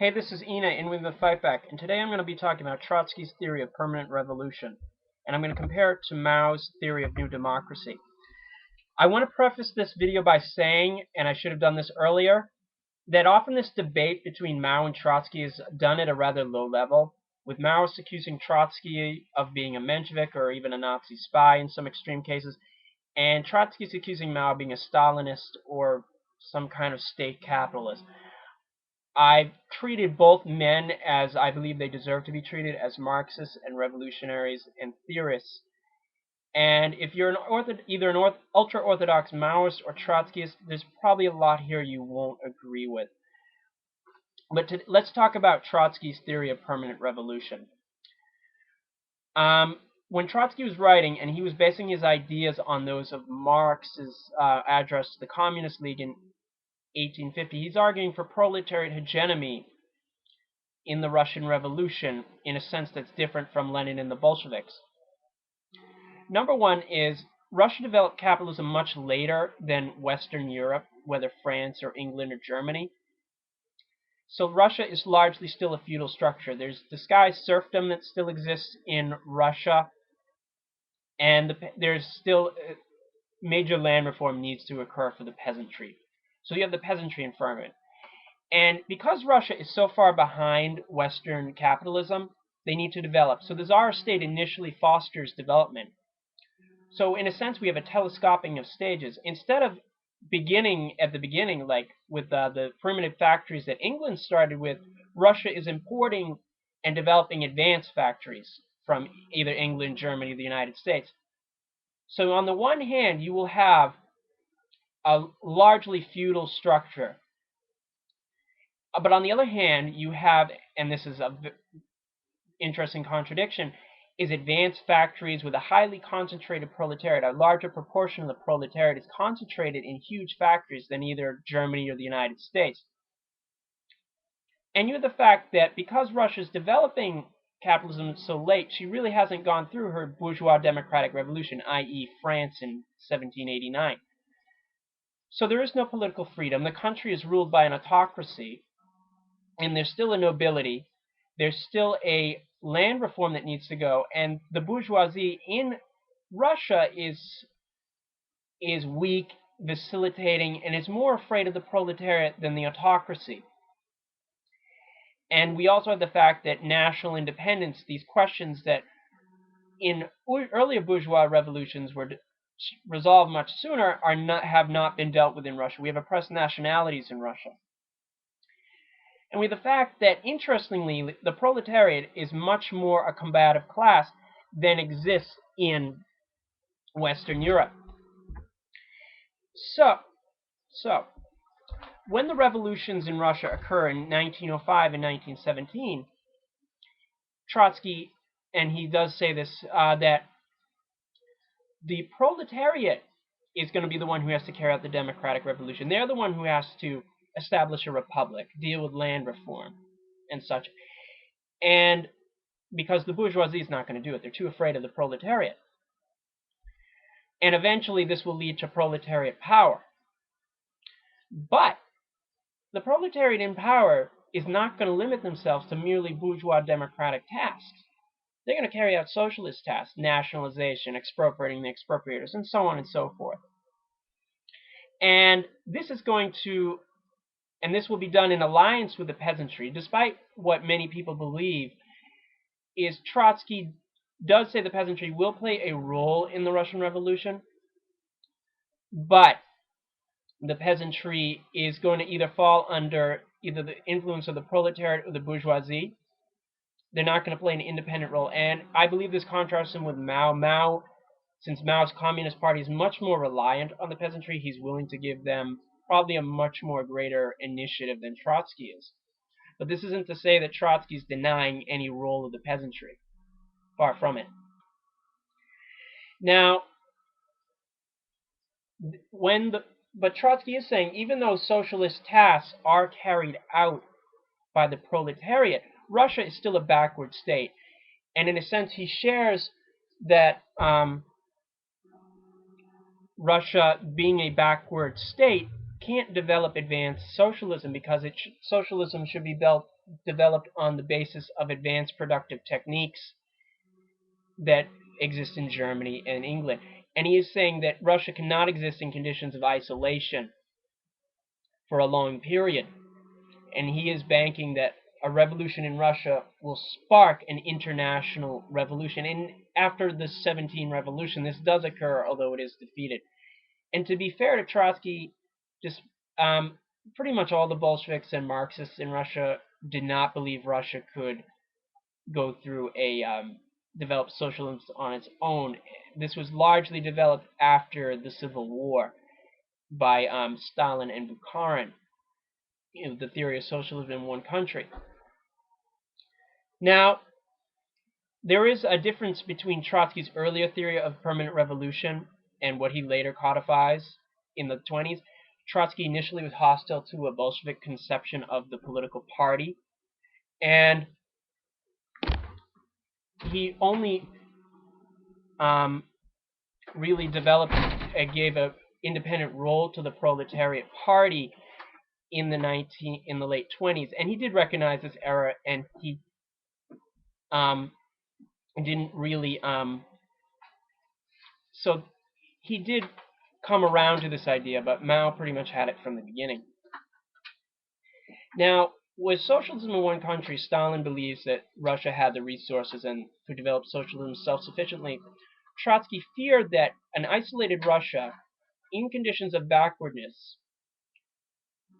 Hey, this is Enaa in with the Fight Back, and today I'm going to be talking about Trotsky's theory of permanent revolution, and I'm going to compare it to Mao's theory of new democracy. I want to preface this video by saying, and I should have done this earlier, that often this debate between Mao and Trotsky is done at a rather low level, with Mao accusing Trotsky of being a Menshevik or even a Nazi spy in some extreme cases, and Trotsky's accusing Mao of being a Stalinist or some kind of state capitalist. I've treated both men as I believe they deserve to be treated, as Marxists and revolutionaries and theorists. And if you're either an ultra-orthodox Maoist or Trotskyist, there's probably a lot here you won't agree with. But let's talk about Trotsky's theory of permanent revolution. When Trotsky was writing, and he was basing his ideas on those of Marx's address to the Communist League in 1850, he's arguing for proletariat hegemony in the Russian Revolution in a sense that's different from Lenin and the Bolsheviks. Number one is Russia developed capitalism much later than Western Europe, whether France or England or Germany. So Russia is largely still a feudal structure. There's disguised serfdom that still exists in Russia, and there's still major land reform needs to occur for the peasantry. So you have the peasantry environment. And because Russia is so far behind Western capitalism, they need to develop. So the Tsar state initially fosters development. So in a sense, we have a telescoping of stages. Instead of beginning at the beginning, like with the primitive factories that England started with, Russia is importing and developing advanced factories from either England, Germany, or the United States. So on the one hand, you will have a largely feudal structure. But on the other hand, you have, and this is an interesting contradiction, is advanced factories with a highly concentrated proletariat. A larger proportion of the proletariat is concentrated in huge factories than either Germany or the United States. And you have the fact that because Russia is developing capitalism so late, she really hasn't gone through her bourgeois democratic revolution, i.e. France in 1789. So there is no political freedom. The country is ruled by an autocracy, and there's still a nobility. There's still a land reform that needs to go, and the bourgeoisie in Russia is weak, vacillating, and is more afraid of the proletariat than the autocracy. And we also have the fact that national independence, these questions that in earlier bourgeois revolutions were resolved much sooner, have not been dealt with in Russia. We have oppressed nationalities in Russia. And we have the fact that, interestingly, the proletariat is much more a combative class than exists in Western Europe. So when the revolutions in Russia occur in 1905 and 1917, Trotsky, and he does say this, that the proletariat is going to be the one who has to carry out the democratic revolution. They're the one who has to establish a republic, deal with land reform, and such. And because the bourgeoisie is not going to do it. They're too afraid of the proletariat. And eventually this will lead to proletariat power. But the proletariat in power is not going to limit themselves to merely bourgeois democratic tasks. They're going to carry out socialist tasks, nationalization, expropriating the expropriators, and so on and so forth. And this is going to, and this will be done in alliance with the peasantry, despite what many people believe, is Trotsky does say the peasantry will play a role in the Russian Revolution, but the peasantry is going to either fall under either the influence of the proletariat or the bourgeoisie. They're not going to play an independent role. And I believe this contrasts him with Mao. Since Mao's Communist Party is much more reliant on the peasantry, he's willing to give them probably a much more greater initiative than Trotsky is. But this isn't to say that Trotsky's denying any role of the peasantry. Far from it. Now, but Trotsky is saying, even though socialist tasks are carried out by the proletariat, Russia is still a backward state. And in a sense, he shares that Russia being a backward state can't develop advanced socialism because socialism should be developed on the basis of advanced productive techniques that exist in Germany and England. And he is saying that Russia cannot exist in conditions of isolation for a long period. And he is banking that a revolution in Russia will spark an international revolution. And after the 17 revolution, this does occur, although it is defeated. And to be fair to Trotsky, just pretty much all the Bolsheviks and Marxists in Russia did not believe Russia could go through a develop socialism on its own. This was largely developed after the Civil War by Stalin and Bukharin, the theory of socialism in one country. Now, there is a difference between Trotsky's earlier theory of permanent revolution and what he later codifies in the 20s. Trotsky initially was hostile to a Bolshevik conception of the political party, and he only really developed and gave an independent role to the proletariat party in the late 20s, and he did recognize this error, and he um, didn't really so he did come around to this idea, but Mao pretty much had it from the beginning. Now, with socialism in one country, Stalin believes that Russia had the resources and could develop socialism self-sufficiently. Trotsky feared that an isolated Russia, in conditions of backwardness,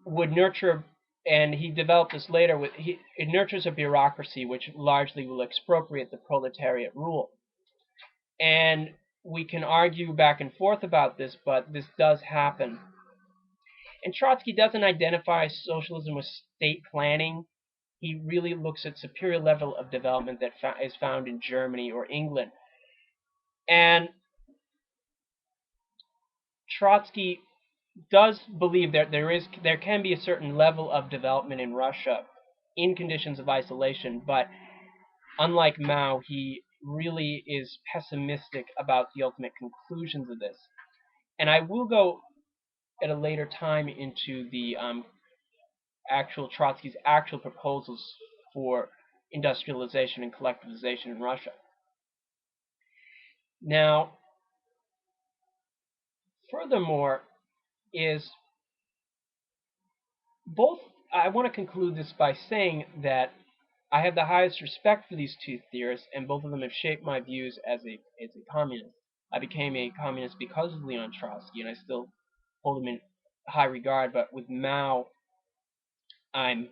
would nurture, and he developed this later, it nurtures a bureaucracy which largely will expropriate the proletariat rule. And we can argue back and forth about this, but this does happen. And Trotsky doesn't identify socialism with state planning. He really looks at superior level of development that is found in Germany or England. And Trotsky does believe that there can be a certain level of development in Russia in conditions of isolation, but unlike Mao, he really is pessimistic about the ultimate conclusions of this. And I will go at a later time into the actual Trotsky's actual proposals for industrialization and collectivization in Russia. Now, furthermore, is both. I want to conclude this by saying that I have the highest respect for these two theorists, and both of them have shaped my views as a communist. I became a communist because of Leon Trotsky, and I still hold him in high regard. But with Mao, I'm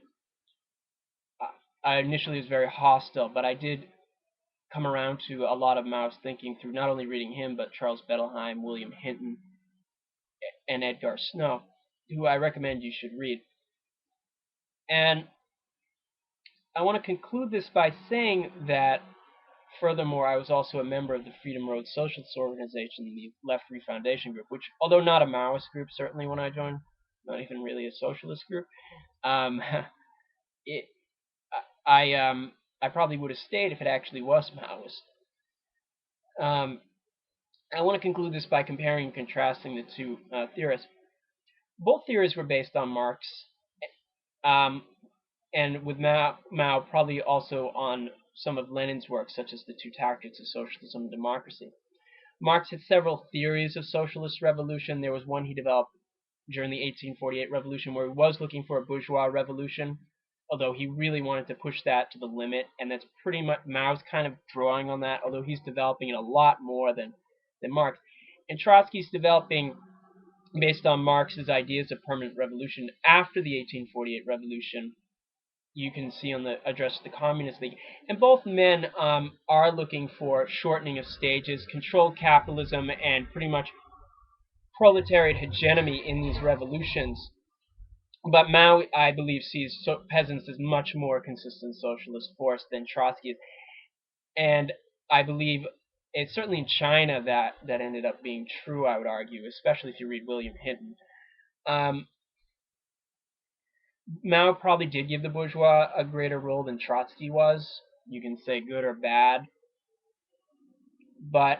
I initially was very hostile, but I did come around to a lot of Mao's thinking through not only reading him, but Charles Bettelheim, William Hinton, and Edgar Snow, who I recommend you should read. And I want to conclude this by saying that, furthermore, I was also a member of the Freedom Road Socialist Organization, the Left Free Foundation group, which, although not a Maoist group, certainly when I joined, not even really a socialist group, um, it, I probably would have stayed if it actually was Maoist. Um, I want to conclude this by comparing and contrasting the two theorists. Both theories were based on Marx, um, and with Mao probably also on some of Lenin's work, such as the Two Tactics of Socialism and Democracy. Marx had several theories of socialist revolution. There was one he developed during the 1848 revolution where he was looking for a bourgeois revolution, although he really wanted to push that to the limit, and that's pretty much Mao's kind of drawing on that, although he's developing it a lot more than Marx. And Trotsky's developing based on Marx's ideas of permanent revolution after the 1848 revolution. You can see on the address to the Communist League. And both men are looking for shortening of stages, controlled capitalism, and pretty much proletariat hegemony in these revolutions. But Mao, I believe, sees peasants as much more consistent socialist force than Trotsky is. And I believe it's certainly in China that ended up being true, I would argue, especially if you read William Hinton. Um, Mao probably did give the bourgeois a greater role than Trotsky was. You can say good or bad. But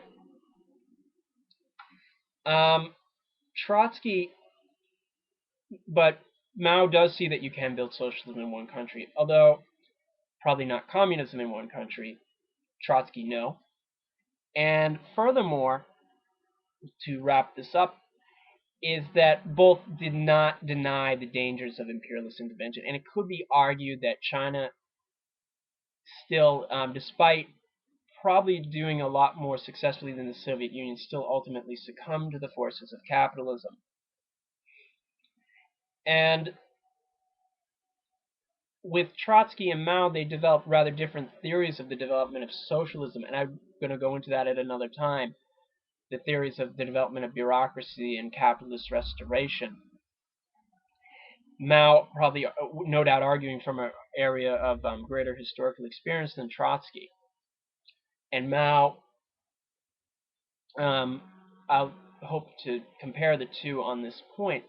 Trotsky But Mao does see that you can build socialism in one country, although probably not communism in one country. Trotsky, no. And furthermore, to wrap this up, is that both did not deny the dangers of imperialist intervention. And it could be argued that China still, despite probably doing a lot more successfully than the Soviet Union, still ultimately succumbed to the forces of capitalism. And with Trotsky and Mao, they developed rather different theories of the development of socialism, and I'm going to go into that at another time. The theories of the development of bureaucracy and capitalist restoration. Mao probably, no doubt, arguing from an area of greater historical experience than Trotsky. And Mao, um, I'll hope to compare the two on this point.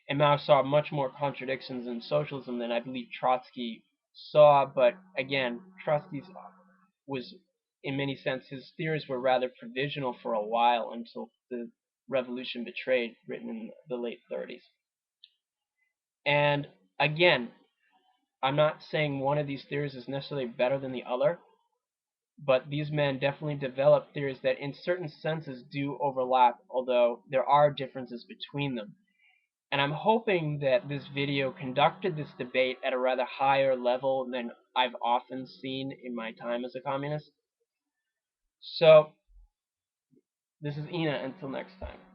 And Mao saw much more contradictions in socialism than I believe Trotsky saw. But again, Trotsky's was, in many sense, his theories were rather provisional for a while until the Revolution Betrayed, written in the late 30s. And again, I'm not saying one of these theories is necessarily better than the other, but these men definitely developed theories that in certain senses do overlap, although there are differences between them. And I'm hoping that this video conducted this debate at a rather higher level than I've often seen in my time as a communist. So, this is Enaa. Until next time.